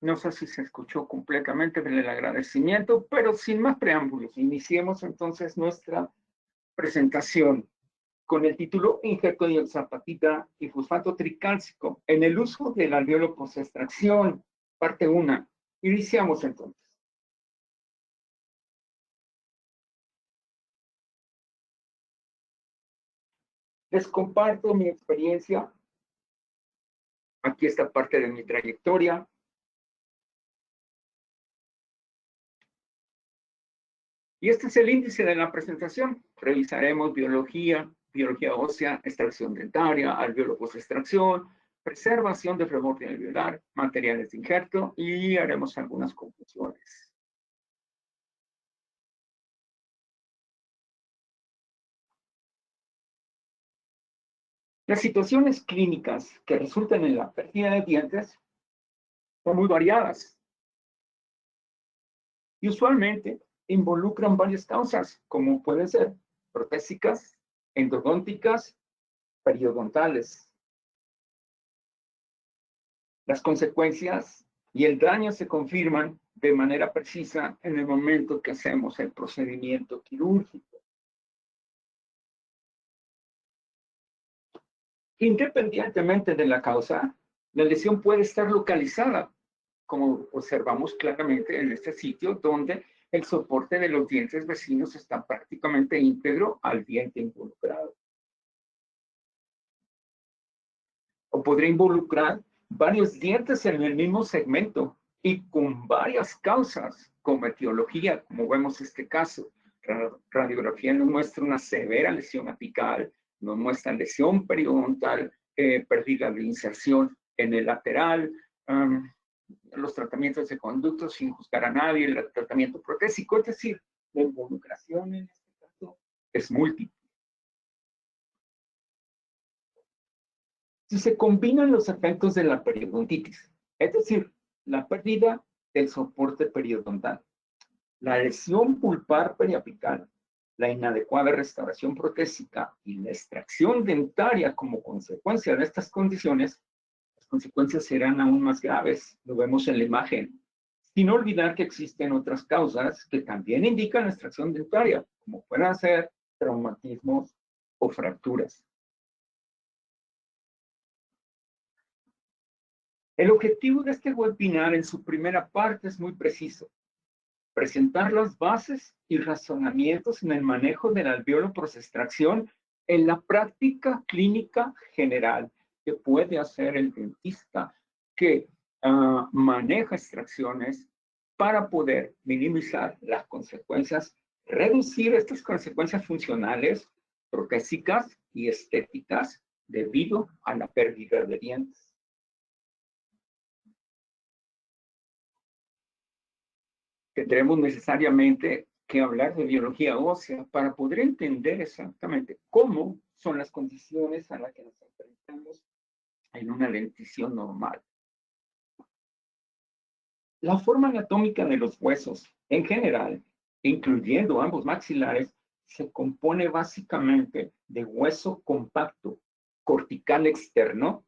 no sé si se escuchó completamente el agradecimiento, pero sin más preámbulos, iniciemos entonces nuestra presentación con el título Injerto de oxapatita y fosfato tricálcico en el uso del alveolo post-extracción, parte 1. Iniciamos entonces. Les comparto mi experiencia. Aquí está parte de mi trayectoria. Y este es el índice de la presentación. Revisaremos biología ósea, extracción dentaria, alveolo post-extracción, preservación de flebófilo alveolar, materiales de injerto y haremos algunas conclusiones. Las situaciones clínicas que resultan en la pérdida de dientes son muy variadas y usualmente involucran varias causas, como pueden ser protésicas, endodónticas, periodontales. Las consecuencias y el daño se confirman de manera precisa en el momento que hacemos el procedimiento quirúrgico. Independientemente de la causa, la lesión puede estar localizada, como observamos claramente en este sitio, donde el soporte de los dientes vecinos está prácticamente íntegro al diente involucrado. O podría involucrar varios dientes en el mismo segmento y con varias causas, como etiología, como vemos este caso. Radiografía nos muestra una severa lesión apical, nos muestra lesión periodontal, pérdida de inserción en el lateral, los tratamientos de conductos sin juzgar a nadie, el tratamiento protésico, es decir, la involucración en este caso es múltiple. Si se combinan los efectos de la periodontitis, es decir, la pérdida del soporte periodontal, la lesión pulpar periapical, la inadecuada restauración protésica y la extracción dentaria como consecuencia de estas condiciones, las consecuencias serán aún más graves, lo vemos en la imagen, sin olvidar que existen otras causas que también indican la extracción dentaria, como pueden ser traumatismos o fracturas. El objetivo de este webinar en su primera parte es muy preciso: presentar las bases y razonamientos en el manejo del alveolo post-extracción en la práctica clínica general que puede hacer el dentista que maneja extracciones para poder minimizar las consecuencias, reducir estas consecuencias funcionales, protésicas y estéticas debido a la pérdida de dientes. Tendremos necesariamente que hablar de biología ósea para poder entender exactamente cómo son las condiciones a las que nos enfrentamos en una dentición normal. La forma anatómica de los huesos, en general, incluyendo ambos maxilares, se compone básicamente de hueso compacto, cortical externo,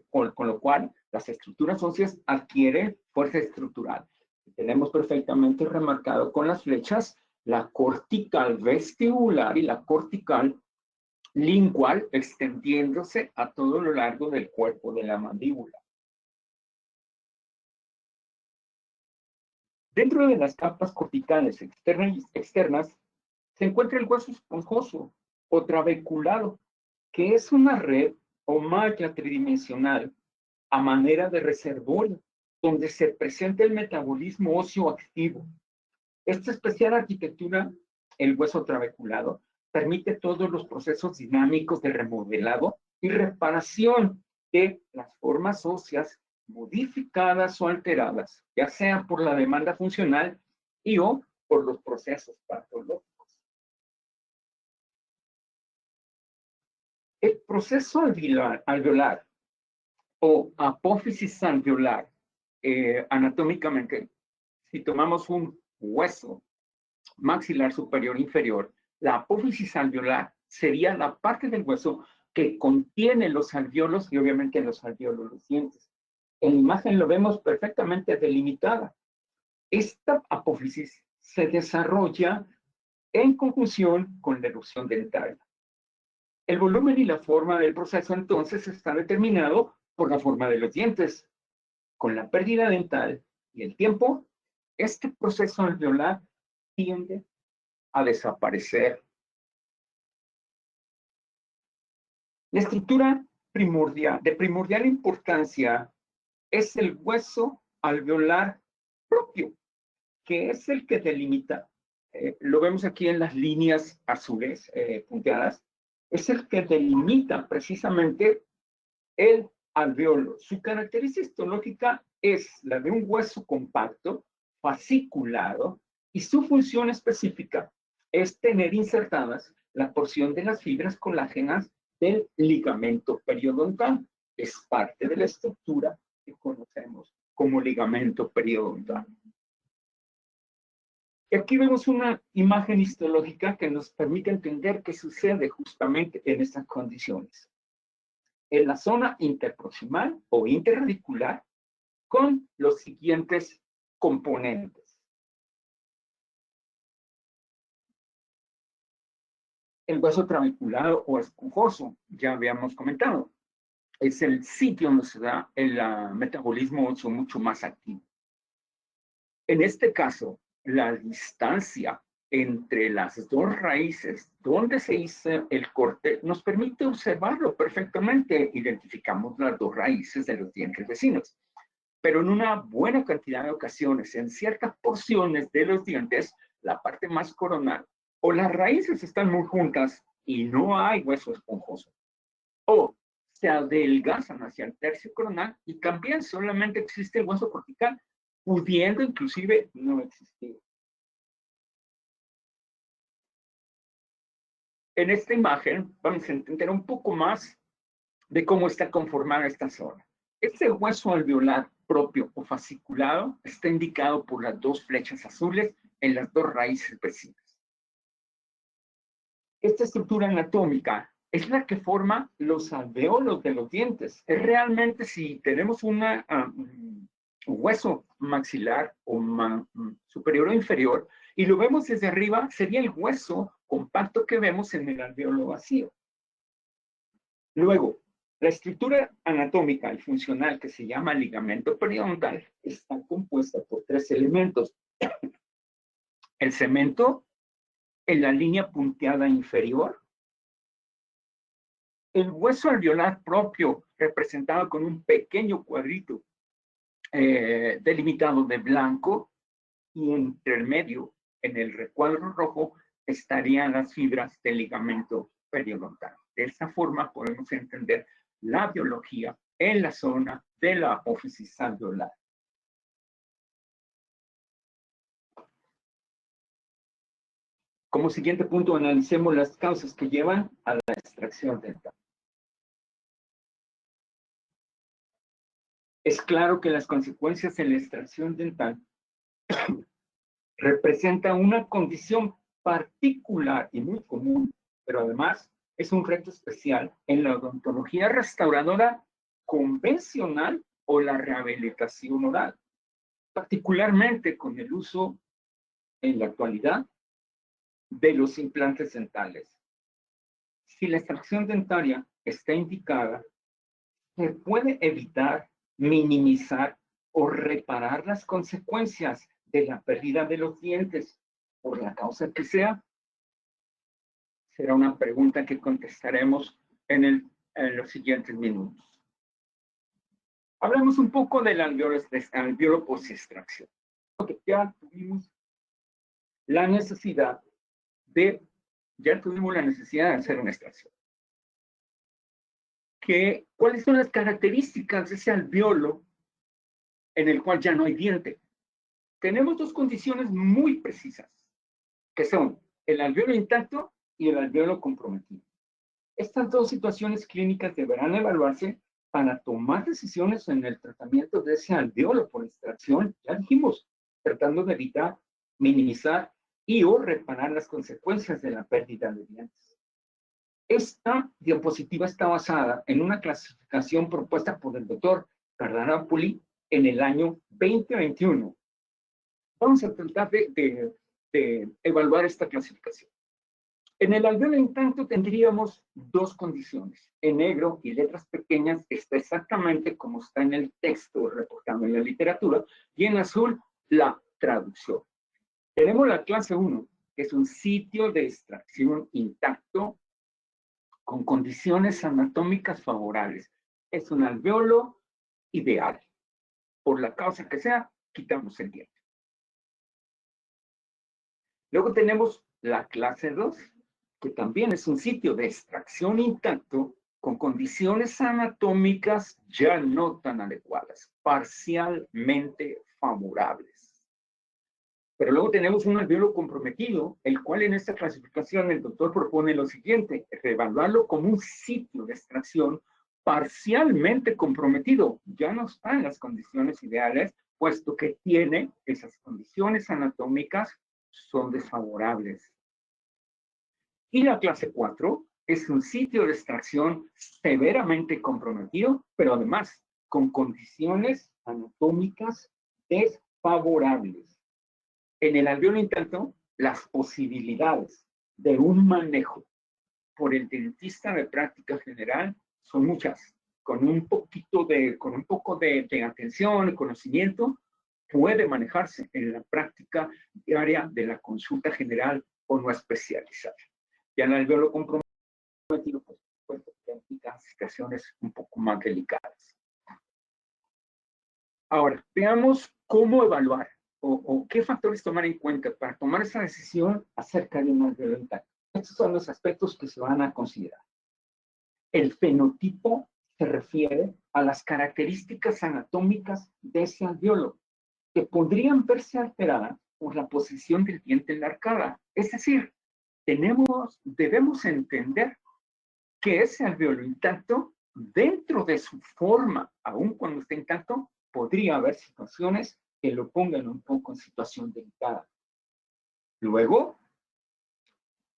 con lo cual las estructuras óseas adquieren fuerza estructural. Tenemos perfectamente remarcado con las flechas la cortical vestibular y la cortical lingual extendiéndose a todo lo largo del cuerpo de la mandíbula. Dentro de las capas corticales externas se encuentra el hueso esponjoso o trabeculado, que es una red o malla tridimensional a manera de reservorio, donde se presenta el metabolismo óseo activo. Esta especial arquitectura, el hueso trabeculado, permite todos los procesos dinámicos de remodelado y reparación de las formas óseas modificadas o alteradas, ya sea por la demanda funcional y o por los procesos patológicos. El proceso alveolar o apófisis alveolar, anatómicamente, si tomamos un hueso maxilar superior inferior, la apófisis alveolar sería la parte del hueso que contiene los alveolos y obviamente los alveolos los dientes. En la imagen lo vemos perfectamente delimitada. Esta apófisis se desarrolla en conjunción con la erupción dentaria. El volumen y la forma del proceso entonces está determinado por la forma de los dientes. Con la pérdida dental y el tiempo, este proceso alveolar tiende a desaparecer. La estructura de primordial importancia es el hueso alveolar propio, que es el que delimita, lo vemos aquí en las líneas azules punteadas, es el que delimita precisamente el alveolo. Su característica histológica es la de un hueso compacto, fasciculado, y su función específica es tener insertadas la porción de las fibras colágenas del ligamento periodontal. Es parte de la estructura que conocemos como ligamento periodontal. Y aquí vemos una imagen histológica que nos permite entender qué sucede justamente en estas condiciones. En la zona interproximal o interradicular con los siguientes componentes. El hueso trabeculado o esponjoso, ya habíamos comentado, es el sitio donde se da el metabolismo óseo mucho más activo. En este caso, la distancia entre las dos raíces donde se hizo el corte nos permite observarlo perfectamente. Identificamos las dos raíces de los dientes vecinos. Pero en una buena cantidad de ocasiones, en ciertas porciones de los dientes, la parte más coronal, o las raíces están muy juntas y no hay hueso esponjoso, o se adelgazan hacia el tercio coronal y también solamente existe el hueso cortical, pudiendo inclusive no existir. En esta imagen vamos a entender un poco más de cómo está conformada esta zona. Este hueso alveolar propio o fasciculado está indicado por las dos flechas azules en las dos raíces vecinas. Esta estructura anatómica es la que forma los alveolos de los dientes. Es realmente si tenemos un hueso maxilar o superior o inferior y lo vemos desde arriba, sería el hueso compacto que vemos en el alveolo vacío. Luego, la estructura anatómica y funcional que se llama ligamento periodontal está compuesta por tres elementos. El cemento en la línea punteada inferior, el hueso alveolar propio representado con un pequeño cuadrito delimitado de blanco, y entre el medio, en el recuadro rojo, estarían las fibras del ligamento periodontal. De esta forma podemos entender la biología en la zona de la apófisis alveolar. Como siguiente punto, analicemos las causas que llevan a la extracción dental. Es claro que las consecuencias de la extracción dental representan una condición particular y muy común, pero además es un reto especial en la odontología restauradora convencional o la rehabilitación oral, particularmente con el uso en la actualidad de los implantes dentales. Si la extracción dentaria está indicada, se puede evitar, minimizar o reparar las consecuencias de la pérdida de los dientes por la causa que sea. Será una pregunta que contestaremos en los siguientes minutos. Hablamos un poco del alveolo post-extracción. Okay, ya tuvimos la necesidad de hacer una extracción. ¿Cuáles son las características de ese alveolo en el cual ya no hay diente? Tenemos dos condiciones muy precisas, que son el alveolo intacto y el alveolo comprometido. Estas dos situaciones clínicas deberán evaluarse para tomar decisiones en el tratamiento de ese alveolo por extracción, ya dijimos, tratando de evitar, minimizar y o reparar las consecuencias de la pérdida de dientes. Esta diapositiva está basada en una clasificación propuesta por el doctor Sardanapoli en el año 2021. Vamos a tratar de evaluar esta clasificación. En el alveolo en tanto tendríamos dos condiciones. En negro y letras pequeñas está exactamente como está en el texto reportado en la literatura, y en azul la traducción. Tenemos la clase 1, que es un sitio de extracción intacto con condiciones anatómicas favorables. Es un alveolo ideal. Por la causa que sea, quitamos el diente. Luego tenemos la clase 2, que también es un sitio de extracción intacto con condiciones anatómicas ya no tan adecuadas, parcialmente favorables. Pero luego tenemos un alveolo comprometido, el cual en esta clasificación el doctor propone lo siguiente: reevaluarlo como un sitio de extracción parcialmente comprometido. Ya no está en las condiciones ideales, puesto que tiene esas condiciones anatómicas son desfavorables. Y la clase 4 es un sitio de extracción severamente comprometido, pero además con condiciones anatómicas desfavorables. En el alveolo intacto, las posibilidades de un manejo por el dentista de práctica general son muchas. Con un poco de atención y conocimiento, puede manejarse en la práctica diaria de la consulta general o no especializada. Ya en el alveolo comprometido, pues, clasificaciones un poco más delicadas. Ahora, veamos cómo evaluar o qué factores tomar en cuenta para tomar esa decisión acerca de un alveolo intacto. Estos son los aspectos que se van a considerar. El fenotipo se refiere a las características anatómicas de ese alveolo, que podrían verse alteradas por la posición del diente en la arcada. Es decir, debemos entender que ese alveolo intacto, dentro de su forma, aun cuando esté intacto, podría haber situaciones que lo pongan un poco en situación delicada. Luego,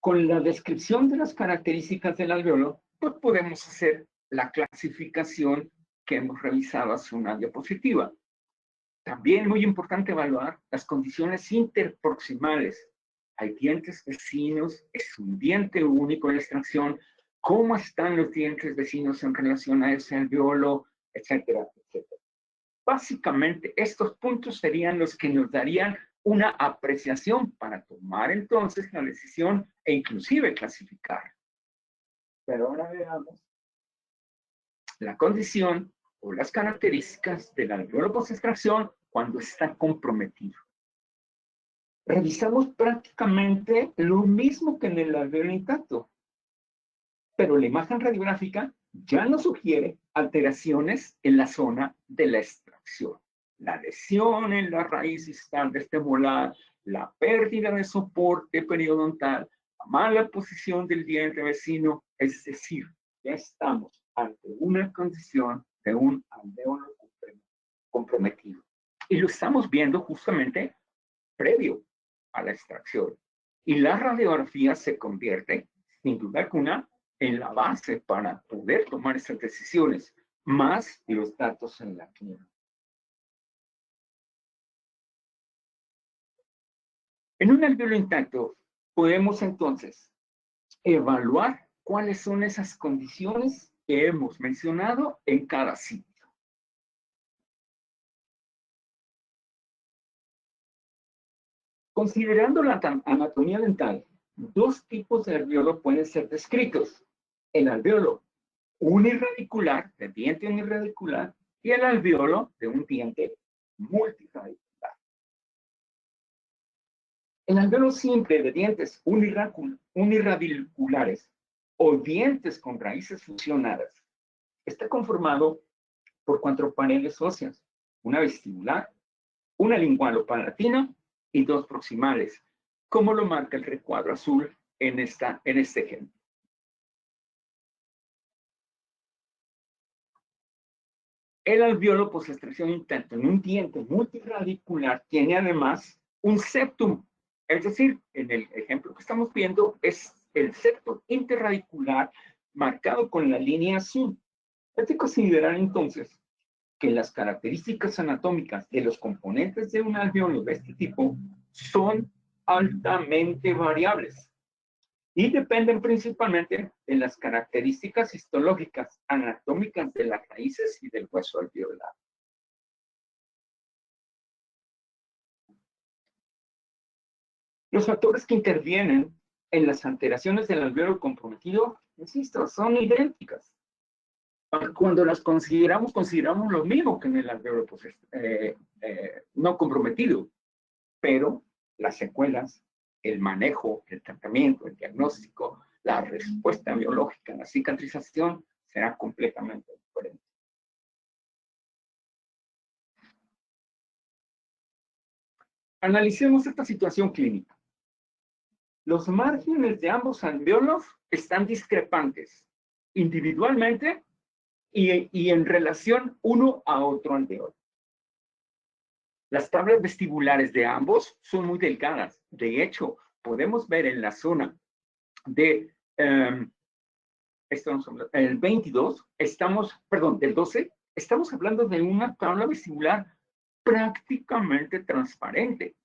con la descripción de las características del alveolo, pues podemos hacer la clasificación que hemos revisado hace una diapositiva. También muy importante evaluar las condiciones interproximales. Hay dientes vecinos, es un diente único de extracción, cómo están los dientes vecinos en relación a ese alveolo, etcétera, etcétera. Básicamente, estos puntos serían los que nos darían una apreciación para tomar entonces la decisión e inclusive clasificar. Pero ahora veamos la condición o las características del alveolo post-extracción cuando está comprometido. Revisamos prácticamente lo mismo que en el alveolo intacto, pero la imagen radiográfica ya nos sugiere alteraciones en la zona de la extracción. La lesión en la raíz distal de este molar, la pérdida de soporte periodontal, la mala posición del diente vecino, es decir, ya estamos ante una condición de un alveolo comprometido. Y lo estamos viendo justamente previo a la extracción. Y la radiografía se convierte, sin duda alguna, en la base para poder tomar esas decisiones, más los datos en la clínica. En un alveolo intacto, podemos entonces evaluar cuáles son esas condiciones que hemos mencionado en cada sitio. Considerando la anatomía dental, dos tipos de alveolo pueden ser descritos: el alveolo uniradicular, de diente uniradicular, y el alveolo de un diente multiradicular. El alveolo simple de dientes uniradiculares o dientes con raíces fusionadas está conformado por 4 paredes óseas: una vestibular, una lingualo-palatina y 2 proximales, como lo marca el recuadro azul en este ejemplo. El alveolo post-extracción intacto en un diente multiradicular tiene además un septum, es decir, en el ejemplo que estamos viendo es el septum interradicular marcado con la línea azul. Hay que considerar entonces que las características anatómicas de los componentes de un alveolo de este tipo son altamente variables y dependen principalmente de las características histológicas anatómicas de las raíces y del hueso alveolar. Los factores que intervienen en las alteraciones del alveolo comprometido, insisto, son idénticas. Cuando las consideramos lo mismo que en el alveolo pues, no comprometido, pero las secuelas, el manejo, el tratamiento, el diagnóstico, la respuesta biológica, la cicatrización será completamente diferente. Analicemos esta situación clínica. Los márgenes de ambos alveolos están discrepantes, individualmente y en relación uno a otro alveolo. Las tablas vestibulares de ambos son muy delgadas. De hecho, podemos ver en la zona de el 22, del 12, estamos hablando de una tabla vestibular prácticamente transparente.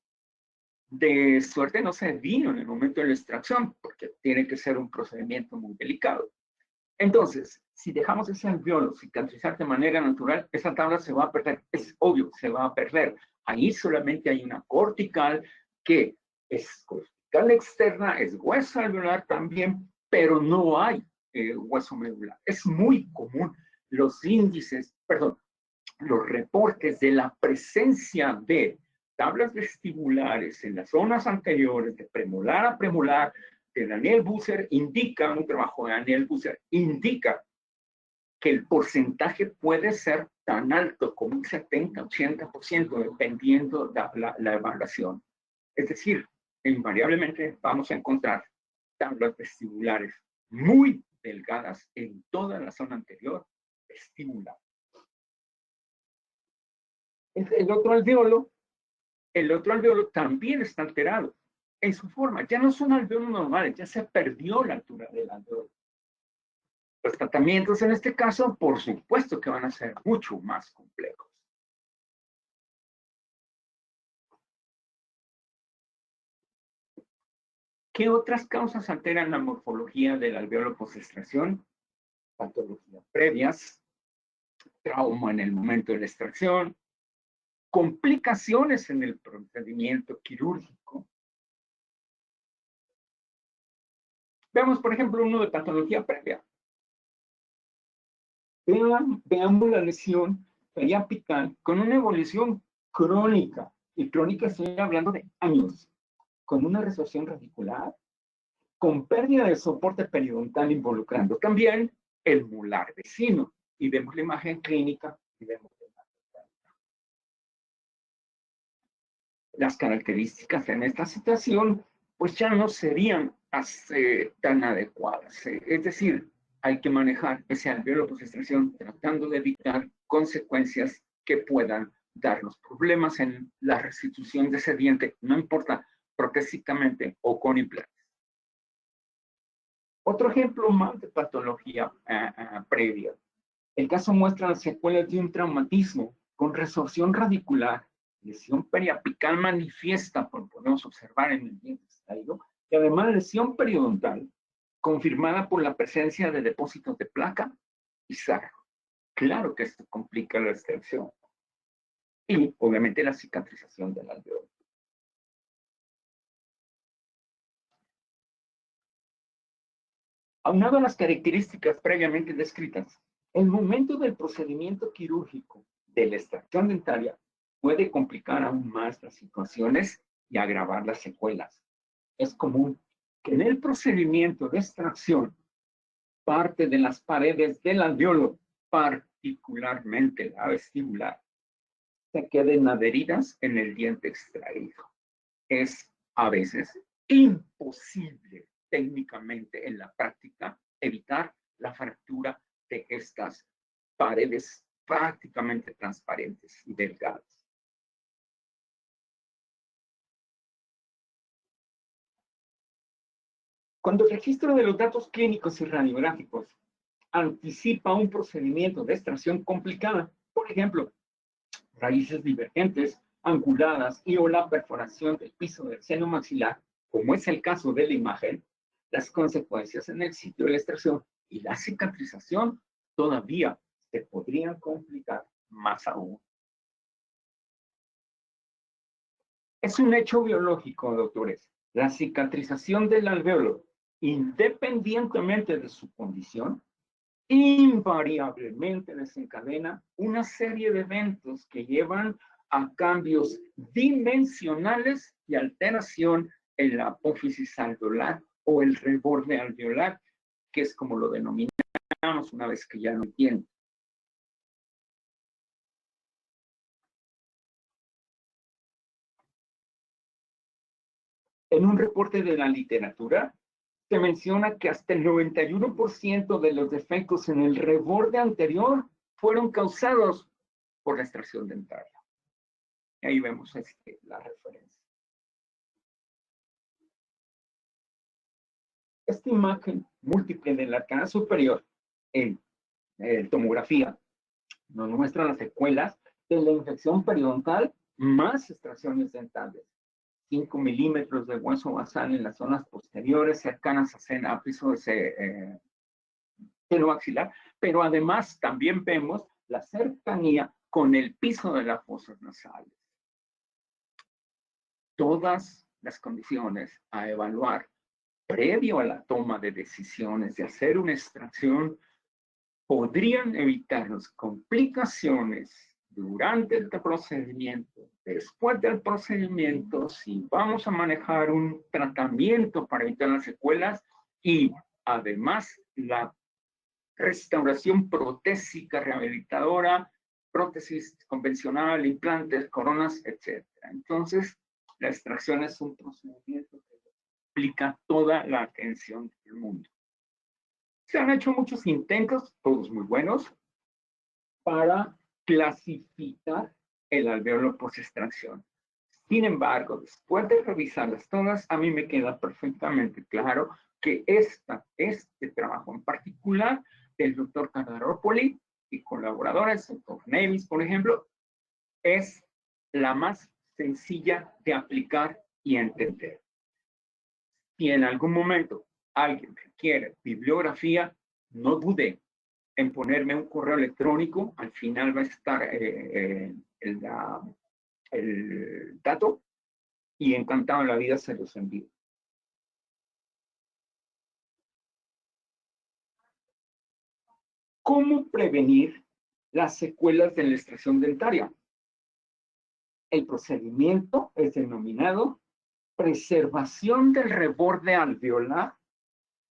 De suerte no se vino en el momento de la extracción, porque tiene que ser un procedimiento muy delicado. Entonces, si dejamos ese alveolo cicatrizar de manera natural, esa tabla se va a perder. Es obvio, se va a perder. Ahí solamente hay una cortical que es cortical externa, es hueso alveolar también, pero no hay hueso medular. Es muy común los reportes de la presencia de tablas vestibulares en las zonas anteriores, de premolar a premolar, de Daniel Busser indica, un trabajo de Daniel Busser, indica que el porcentaje puede ser tan alto como un 70-80%, dependiendo de la evaluación. Es decir, invariablemente vamos a encontrar tablas vestibulares muy delgadas en toda la zona anterior vestibular. El otro alveolo también está alterado en su forma. Ya no son alveolos normales, ya se perdió la altura del alveolo. Los tratamientos en este caso, por supuesto que van a ser mucho más complejos. ¿Qué otras causas alteran la morfología del alveolo post-extracción? Patologías previas, trauma en el momento de la extracción, complicaciones en el procedimiento quirúrgico. Veamos, por ejemplo, uno de patología previa. Veamos la lesión periapical con una evolución crónica, y crónica estoy hablando de años, con una resorción radicular, con pérdida de soporte periodontal involucrando también el molar vecino. Y vemos la imagen clínica y vemos las características en esta situación, pues ya no serían tan adecuadas. Es decir, hay que manejar ese alveolo post-extracción tratando de evitar consecuencias que puedan darnos problemas en la restitución de ese diente, no importa protésicamente o con implantes. Otro ejemplo más de patología previa. El caso muestra las secuelas de un traumatismo con resorción radicular, lesión periapical manifiesta, podemos observar en el diente extraído, y además lesión periodontal, confirmada por la presencia de depósitos de placa y sarro. Claro que esto complica la extracción. Y, obviamente, la cicatrización del alveolo. Aunado a las características previamente descritas, el momento del procedimiento quirúrgico de la extracción dentaria puede complicar aún más las situaciones y agravar las secuelas. Es común que en el procedimiento de extracción, parte de las paredes del alveolo, particularmente la vestibular, se queden adheridas en el diente extraído. Es a veces imposible técnicamente en la práctica evitar la fractura de estas paredes prácticamente transparentes y delgadas. Cuando el registro de los datos clínicos y radiográficos anticipa un procedimiento de extracción complicada, por por ejemplo, raíces divergentes, anguladas y o la perforación del piso del seno maxilar, como es el caso de la imagen, las consecuencias en el sitio de la extracción y la cicatrización todavía se podrían complicar más aún. Es un hecho biológico, doctores. La cicatrización del alvéolo, independientemente de su condición, invariablemente desencadena una serie de eventos que llevan a cambios dimensionales y alteración en la apófisis alveolar o el reborde alveolar, que es como lo denominamos una vez que ya no entiendo. En un reporte de la literatura, se menciona que hasta el 91% de los defectos en el reborde anterior fueron causados por la extracción dentaria. Ahí vemos la referencia. Esta imagen múltiple de la arcada superior en tomografía nos muestra las secuelas de la infección periodontal más extracciones dentales. 5 milímetros de hueso basal en las zonas posteriores cercanas a piso de seno maxilar, pero además también vemos la cercanía con el piso de las fosas nasales. Todas las condiciones a evaluar previo a la toma de decisiones de hacer una extracción podrían evitarnos complicaciones durante el procedimiento, después del procedimiento, si vamos a manejar un tratamiento para evitar las secuelas y además la restauración protésica rehabilitadora, prótesis convencional, implantes, coronas, etc. Entonces, la extracción es un procedimiento que implica toda la atención del mundo. Se han hecho muchos intentos, todos muy buenos, para clasificar el alvéolo post-extracción. Sin embargo, después de revisarlas todas, a mí me queda perfectamente claro que este trabajo en particular del doctor Cadaropoli y colaboradores, el doctor Nevis, por ejemplo, es la más sencilla de aplicar y entender. Si en algún momento alguien requiere bibliografía, no dude en ponerme un correo electrónico, al final va a estar el dato y encantado en la vida se los envío. ¿Cómo prevenir las secuelas de la extracción dentaria? El procedimiento es denominado preservación del reborde alveolar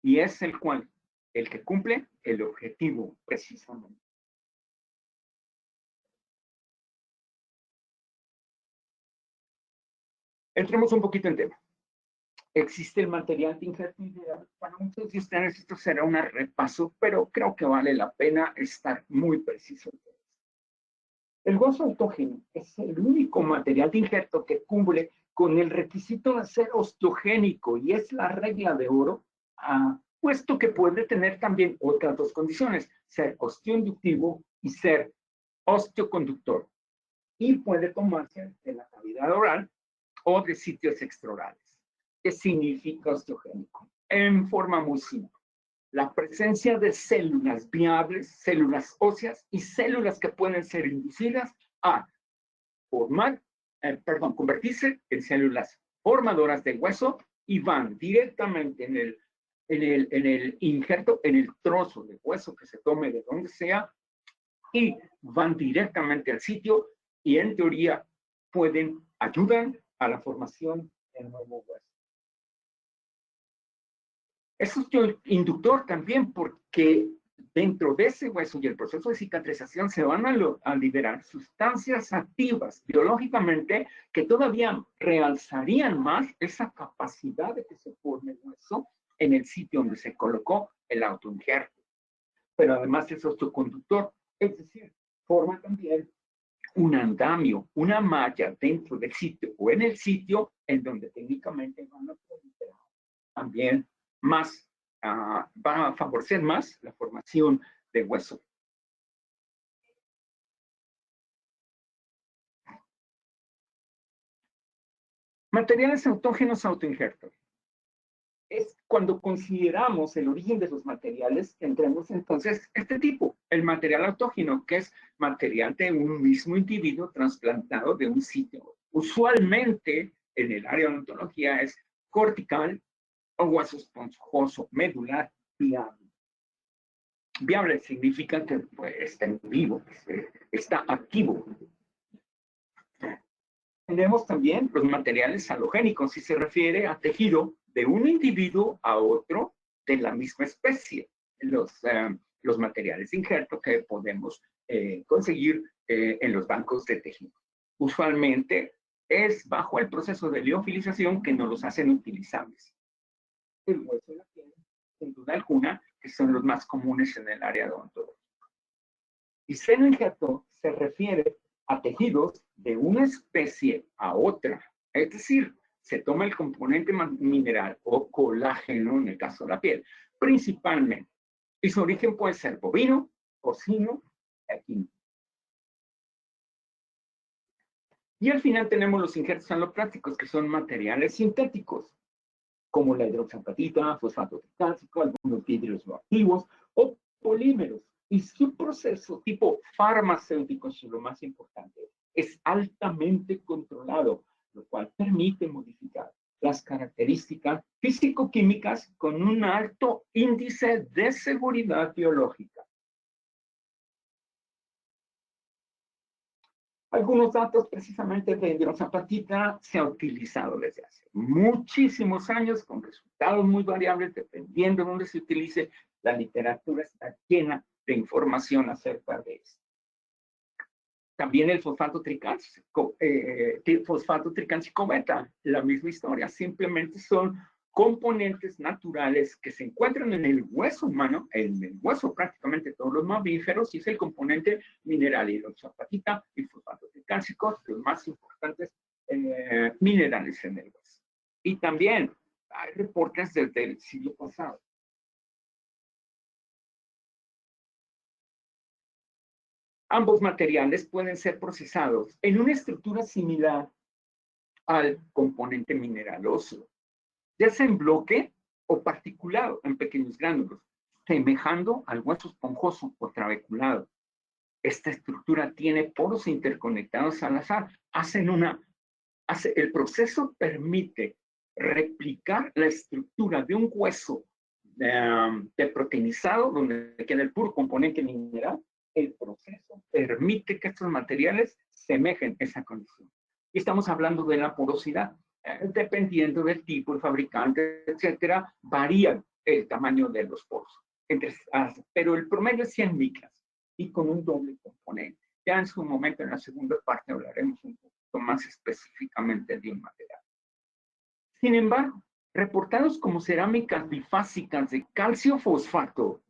y es el que cumple el objetivo precisamente. Entremos un poquito en tema. Existe el material de injerto ideal. Para muchos de ustedes esto será un repaso, pero creo que vale la pena estar muy preciso. El hueso autógeno es el único material de injerto que cumple con el requisito de ser osteogénico y es la regla de oro, puesto que puede tener también otras dos condiciones, ser osteoinductivo y ser osteoconductor. Y puede tomarse de la cavidad oral o de sitios extraorales. ¿Qué significa osteogénico? En forma muy simple. La presencia de células viables, células óseas y células que pueden ser inducidas a convertirse en células formadoras de hueso y van directamente en el injerto, en el trozo de hueso que se tome de donde sea, y van directamente al sitio y en teoría ayudan a la formación del nuevo hueso. Es inductor también porque dentro de ese hueso y el proceso de cicatrización se van a liberar sustancias activas biológicamente que todavía realzarían más esa capacidad de que se forme el hueso en el sitio donde se colocó el autoinjerto. Pero además es osteoconductor, es decir, forma también un andamio, una malla dentro del sitio o en el sitio en donde técnicamente van a proliferar también más, va a favorecer más la formación de hueso. Materiales autógenos autoinjertos. Es cuando consideramos el origen de los materiales, tendremos entonces este tipo, el material autógeno, que es material de un mismo individuo trasplantado de un sitio. Usualmente, en el área de odontología, es cortical o hueso esponjoso, medular, viable. Viable significa que pues, está en vivo, está activo. Tenemos también los materiales halogénicos, si se refiere a tejido de un individuo a otro de la misma especie. Los materiales de injerto que podemos conseguir en los bancos de tejido. Usualmente es bajo el proceso de liofilización que nos los hacen utilizables. El hueso y la piel, sin duda alguna, que son los más comunes en el área odontológica. Y seno injerto se refiere a tejidos de una especie a otra. Es decir, se toma el componente mineral o colágeno, en el caso de la piel, principalmente. Y su origen puede ser bovino, porcino, equino. Y al final tenemos los injertos aloplásticos, que son materiales sintéticos, como la hidroxiapatita, fosfato tricálcico, algunos vidrios activos o polímeros. Y su proceso tipo farmacéutico, es lo más importante, es altamente controlado, lo cual permite modificar las características físico-químicas con un alto índice de seguridad biológica. Algunos datos precisamente de hidroxiapatita se ha utilizado desde hace muchísimos años con resultados muy variables dependiendo de dónde se utilice. La literatura está llena de información acerca de esto. También el fosfato tricálcico beta, la misma historia, simplemente son componentes naturales que se encuentran en el hueso humano, en el hueso prácticamente todos los mamíferos, y es el componente mineral hidroxiapatita y fosfato tricálcico, los más importantes minerales en el hueso. Y también hay reportes desde el siglo pasado. Ambos materiales pueden ser procesados en una estructura similar al componente mineraloso, ya sea en bloque o particulado en pequeños gránulos, semejando al hueso esponjoso o trabeculado. Esta estructura tiene poros interconectados al azar. El proceso permite replicar la estructura de un hueso de proteinizado, donde queda el puro componente mineral. El proceso permite que estos materiales semejen esa condición. Y estamos hablando de la porosidad. Dependiendo del tipo, el fabricante, etcétera, varía el tamaño de los poros. Pero el promedio es 100 micras y con un doble componente. Ya en su momento, en la segunda parte, hablaremos un poquito más específicamente de un material. Sin embargo, reportados como cerámicas bifásicas de calcio fosfato,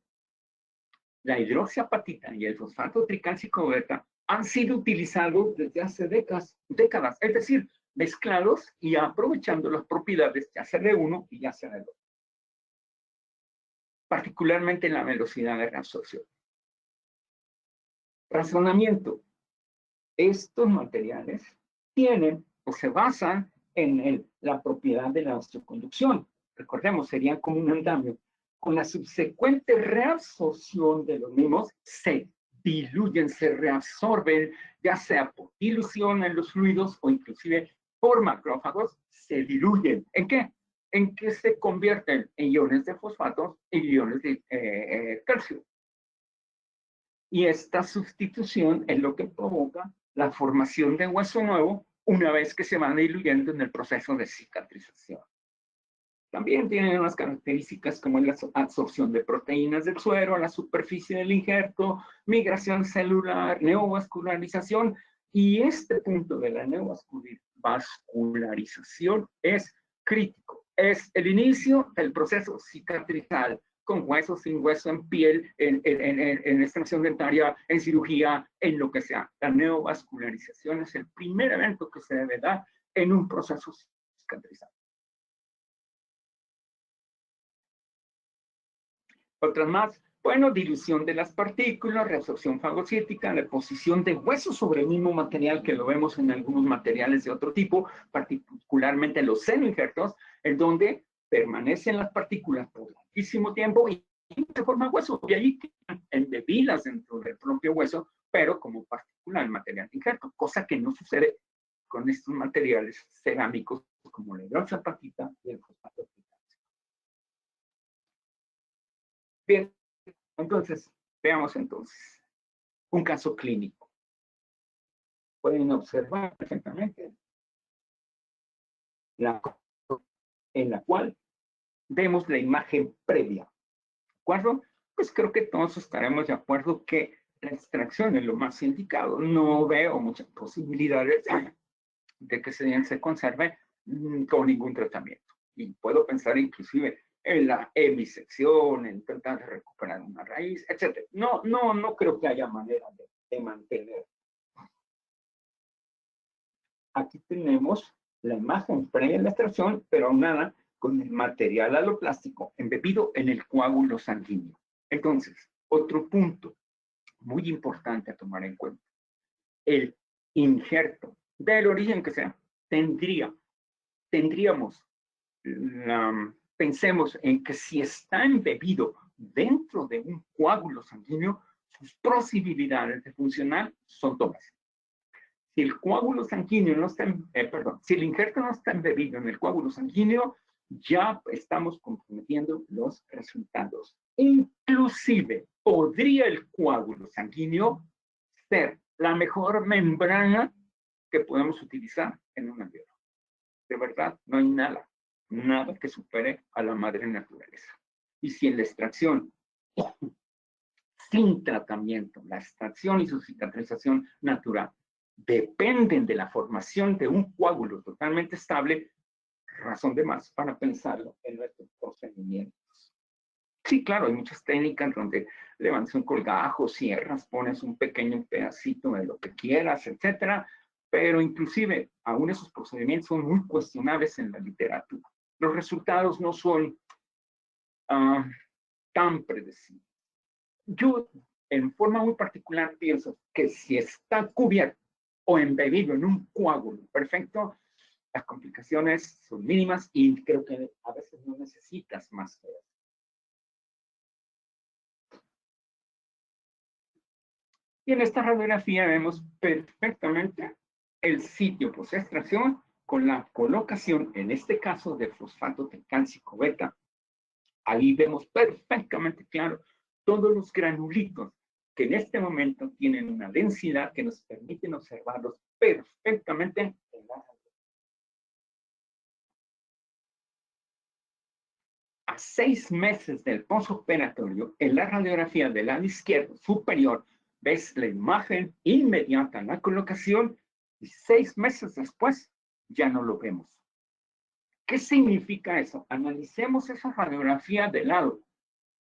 la hidroxiapatita y el fosfato tricálcico beta han sido utilizados desde hace décadas, es decir, mezclados y aprovechando las propiedades ya sea de uno y ya sea del otro, particularmente en la velocidad de reabsorción. Razonamiento. Estos materiales tienen o se basan en la propiedad de la osteoconducción. Recordemos, serían como un andamio. Con la subsecuente reabsorción de los mismos, se diluyen, se reabsorben, ya sea por dilución en los fluidos o inclusive por macrófagos, se diluyen. ¿En qué? En que se convierten en iones de fosfato y iones de calcio. Y esta sustitución es lo que provoca la formación de hueso nuevo una vez que se van diluyendo en el proceso de cicatrización. También tienen unas características como la absorción de proteínas del suero a la superficie del injerto, migración celular, neovascularización, y este punto de la neovascularización es crítico. Es el inicio del proceso cicatrizal, con hueso, sin hueso, en piel, en extracción dentaria, en cirugía, en lo que sea. La neovascularización es el primer evento que se debe dar en un proceso cicatrizal. Otras más, bueno, dilución de las partículas, reabsorción fagocítica, deposición de hueso sobre el mismo material que lo vemos en algunos materiales de otro tipo, particularmente los senoinjertos, en donde permanecen las partículas por muchísimo tiempo y se forma hueso, y ahí quedan embebidas dentro del propio hueso, pero como partícula del material injerto, cosa que no sucede con estos materiales cerámicos como la hidroxapatita y el fosfato de calcio. Bien, entonces, veamos entonces un caso clínico. Pueden observar perfectamente en la cual vemos la imagen previa. ¿De acuerdo? Pues creo que todos estaremos de acuerdo que la extracción es lo más indicado. No veo muchas posibilidades de que se conserve con ningún tratamiento. Y puedo pensar inclusive en la hemisección, en tratar de recuperar una raíz, etc. No creo que haya manera de mantener. Aquí tenemos la imagen previa a la extracción, pero aunada con el material aloplástico embebido en el coágulo sanguíneo. Entonces, otro punto muy importante a tomar en cuenta. El injerto, del origen que sea, tendríamos, pensemos en que si está embebido dentro de un coágulo sanguíneo, sus posibilidades de funcionar son todas. Si el coágulo sanguíneo no está, si el injerto no está embebido en el coágulo sanguíneo, ya estamos comprometiendo los resultados. Inclusive, podría el coágulo sanguíneo ser la mejor membrana que podemos utilizar en un alveolo. De verdad, no hay nada que supere a la madre naturaleza. Y si en la extracción, sin tratamiento, la extracción y su cicatrización natural dependen de la formación de un coágulo totalmente estable, razón de más para pensarlo en nuestros procedimientos. Sí, claro, hay muchas técnicas donde levantas un colgajo, cierras, pones un pequeño pedacito de lo que quieras, etcétera, pero inclusive aún esos procedimientos son muy cuestionables en la literatura. Los resultados no son tan predecibles. Yo, en forma muy particular, pienso que si está cubierto o embebido en un coágulo perfecto, las complicaciones son mínimas y creo que a veces no necesitas más que eso. Y en esta radiografía vemos perfectamente el sitio post-extracción con la colocación, en este caso, de fosfato de cálcico beta. Ahí vemos perfectamente claro todos los granulitos que en este momento tienen una densidad que nos permiten observarlos perfectamente en la radiografía. A 6 meses del postoperatorio, en la radiografía del lado izquierdo superior, ves la imagen inmediata en la colocación y 6 meses después ya no lo vemos. ¿Qué significa eso? Analicemos esa radiografía del lado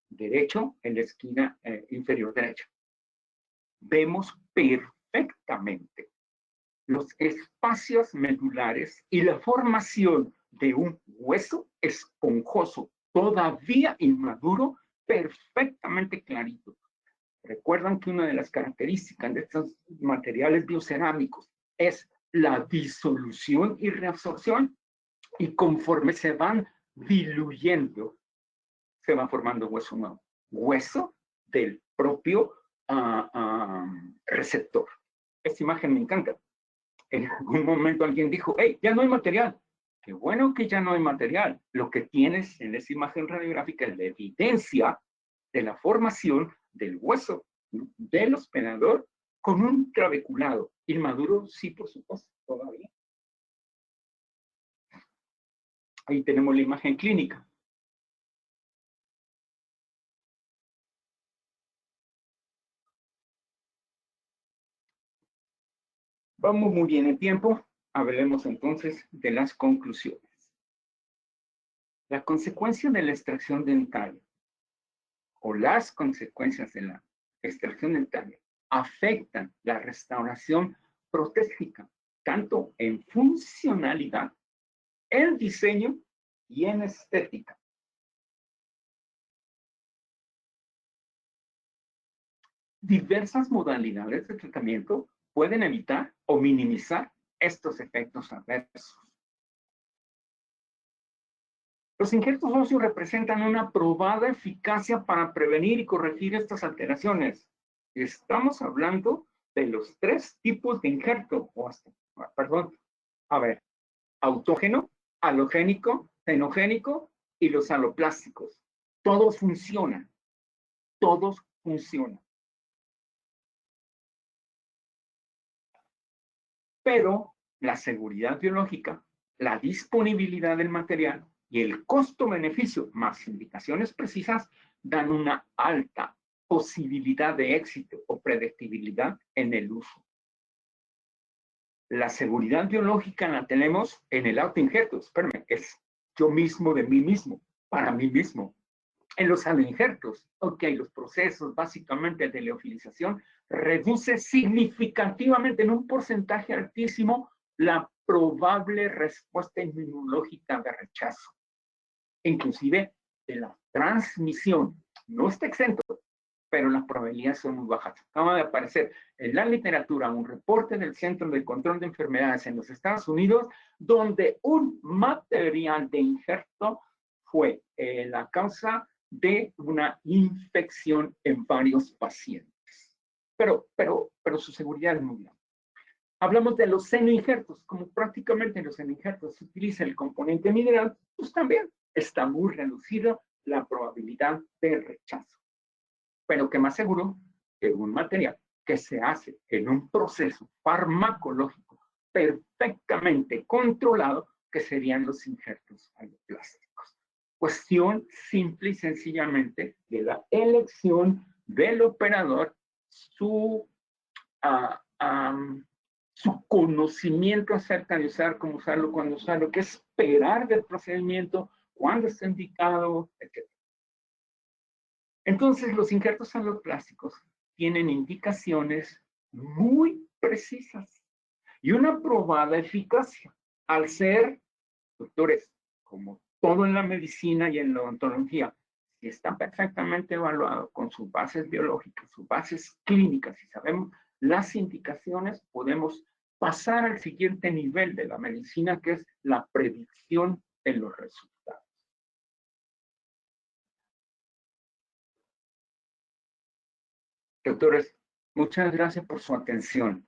derecho en la esquina inferior derecha. Vemos perfectamente los espacios medulares y la formación de un hueso esponjoso, todavía inmaduro, perfectamente clarito. Recuerdan que una de las características de estos materiales biocerámicos es la disolución y reabsorción, y conforme se van diluyendo, se va formando hueso nuevo, hueso del propio receptor. Esta imagen me encanta. En algún momento alguien dijo, hey, ya no hay material. Qué bueno que ya no hay material. Lo que tienes en esa imagen radiográfica es la evidencia de la formación del hueso del hospedador con un trabeculado. Inmaduro, sí, por supuesto, todavía. Ahí tenemos la imagen clínica. Vamos muy bien en tiempo. Hablemos entonces de las conclusiones. La consecuencia de la extracción dentaria o las consecuencias de la extracción dentaria afectan la restauración protésica, tanto en funcionalidad, en diseño y en estética. Diversas modalidades de tratamiento pueden evitar o minimizar estos efectos adversos. Los injertos óseos representan una probada eficacia para prevenir y corregir estas alteraciones. Estamos hablando de los 3 tipos de injerto, autógeno, halogénico, xenogénico y los aloplásticos. Todos funcionan. Todos funcionan. Pero la seguridad biológica, la disponibilidad del material y el costo-beneficio más indicaciones precisas dan una alta posibilidad de éxito o predictibilidad en el uso. La seguridad biológica la tenemos en el autoinjerto. Espérame, es yo mismo de mí mismo, para mí mismo. En los aloinjertos, los procesos básicamente de leofilización reduce significativamente en un porcentaje altísimo la probable respuesta inmunológica de rechazo. Inclusive de la transmisión. No está exento, pero las probabilidades son muy bajas. Acaba de aparecer en la literatura un reporte del Centro de Control de Enfermedades en los Estados Unidos, donde un material de injerto fue la causa de una infección en varios pacientes. Pero su seguridad es muy grande. Hablamos de los senoinjertos, como prácticamente en los senoinjertos se utiliza el componente mineral, pues también está muy reducida la probabilidad de rechazo. Pero que más seguro que un material que se hace en un proceso farmacológico perfectamente controlado, que serían los injertos aloplásticos. Cuestión simple y sencillamente de la elección del operador, su conocimiento acerca de usar, cómo usarlo, cuándo usarlo, qué esperar del procedimiento, cuándo está indicado, etc. Entonces, los injertos aloplásticos tienen indicaciones muy precisas y una probada eficacia. Al ser, doctores, como todo en la medicina y en la odontología, si está perfectamente evaluado con sus bases biológicas, sus bases clínicas, y sabemos las indicaciones, podemos pasar al siguiente nivel de la medicina, que es la predicción de los resultados. Doctores, muchas gracias por su atención.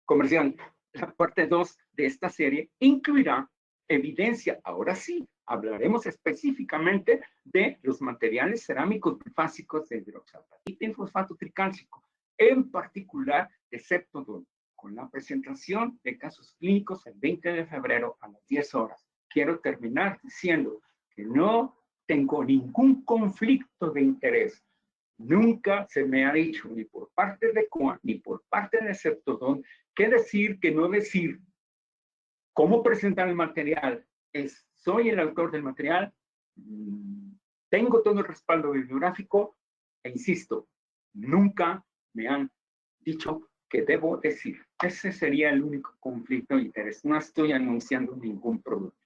Comercial, la parte 2 de esta serie incluirá evidencia. Ahora sí, hablaremos específicamente de los materiales cerámicos bifásicos de hidroxapatita y fosfato tricálcico, en particular de Septodon, con la presentación de casos clínicos el 20 de febrero a las 10 horas. Quiero terminar diciendo que no tengo ningún conflicto de interés. Nunca se me ha dicho, ni por parte de COA, ni por parte de Septodon, qué decir, qué no decir, cómo presentar el material. Soy el autor del material, tengo todo el respaldo bibliográfico, e insisto, nunca me han dicho que debo decir. Ese sería el único conflicto de interés. No estoy anunciando ningún producto.